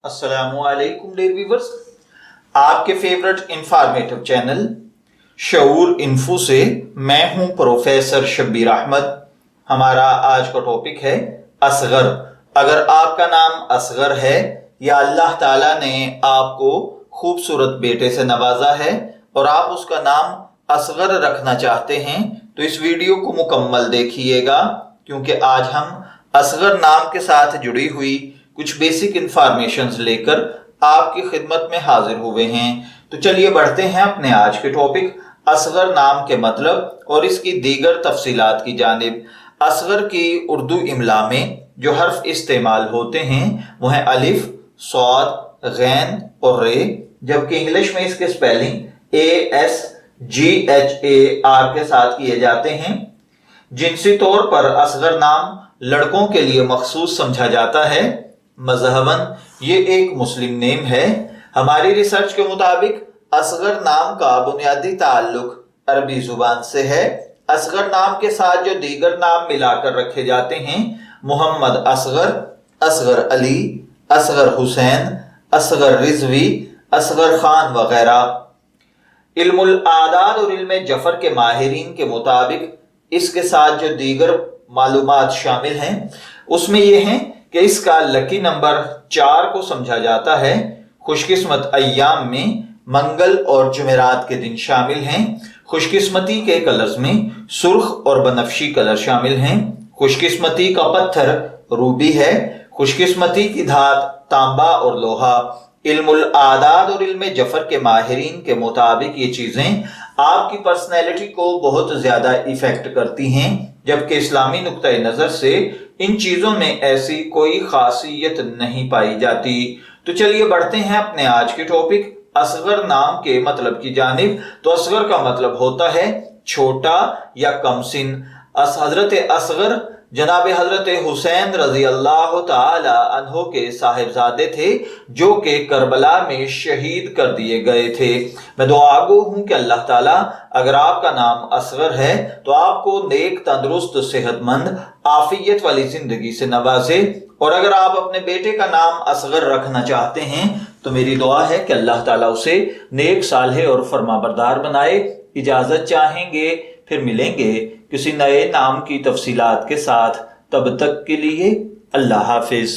अस्सलामु अलैकुम dear viewers, आपके फेवरेट इंफॉर्मेटिव चैनल शऊर इन्फो से मैं हूं प्रोफेसर शब्बीर अहमद। हमारा आज का टॉपिक है असगर। अगर आपका नाम असगर है या अल्लाह ताला ने आपको खूबसूरत बेटे से नवाजा है और आप उसका नाम असगर रखना चाहते हैं तो इस वीडियो को मुकम्मल देखिएगा, क्योंकि आज हम असगर नाम के साथ जुड़ी हुई कुछ बेसिक इंफॉर्मेशंस लेकर आपकी खिदमत में हाजिर हुए हैं। तो चलिए बढ़ते हैं अपने आज के टॉपिक असगर नाम के मतलब और इसकी दीगर तफसीलात की जानिब। असगर की उर्दू इमला में जो हर्फ इस्तेमाल होते हैं वो हैं अलिफ, सौद, गैन और रे, जबकि इंग्लिश में इसके स्पेलिंग ASGHAR के साथ किए जाते हैं। जिनसी तौर पर असगर नाम लड़कों के लिए मखसूस समझा जाता है। मजहबन ये एक मुस्लिम नेम है। हमारी रिसर्च के मुताबिक असगर नाम का बुनियादी ताल्लुक अरबी जुबान से है। असगर नाम के साथ जो दीगर नाम मिलाकर रखे जाते हैं, मोहम्मद असगर, असगर अली, असगर हुसैन, असगर रिजवी, असगर खान वगैरह। इल्मुल आदाद और इल्म जफर के माहिरीन के मुताबिक इसके साथ जो दीगर मालूमात शामिल हैं उसमें यह हैं कि इसका लकी नंबर 4 को समझा जाता है। खुशकिस्मत अय्याम में मंगल और जुमेरात के दिन शामिल हैं। खुशकिस्मती के कलर्स में सुर्ख और बनफशी कलर शामिल हैं। खुशकिस्मती का पत्थर रूबी है। खुशकिस्मती की धात तांबा और लोहा। इल्मुल आदाद और इल्म जफर के माहिरीन के मुताबिक ये चीजें आपकी पर्सनैलिटी को बहुत ज्यादा इफेक्ट करती हैं, जबकि इस्लामी नुक्ता नजर से इन चीजों में ऐसी कोई खासियत नहीं पाई जाती। तो चलिए बढ़ते हैं अपने आज के टॉपिक असगर नाम के मतलब की जानिब। तो असगर का मतलब होता है छोटा या कमसिन। हजरत असगर जनाब हजरत हुसैन रजी अल्लाह ताला अन्हो के साहिबजादे थे, जो कि करबला में शहीद कर दिए गए थे। मैं दुआगो हूं कि अल्लाह ताला अगर आपका नाम असगर है तो आपको नेक, तंदुरुस्त, सेहतमंद, आफियत वाली जिंदगी से नवाजे। और अगर आप अपने बेटे का नाम असगर रखना चाहते हैं तो मेरी दुआ है कि अल्लाह ताला उसे नेक, सालेह और फरमाबरदार बनाए। इजाजत चाहेंगे, फिर मिलेंगे किसी नए नाम की तफसीलात के साथ। तब तक के लिए अल्लाह हाफिज।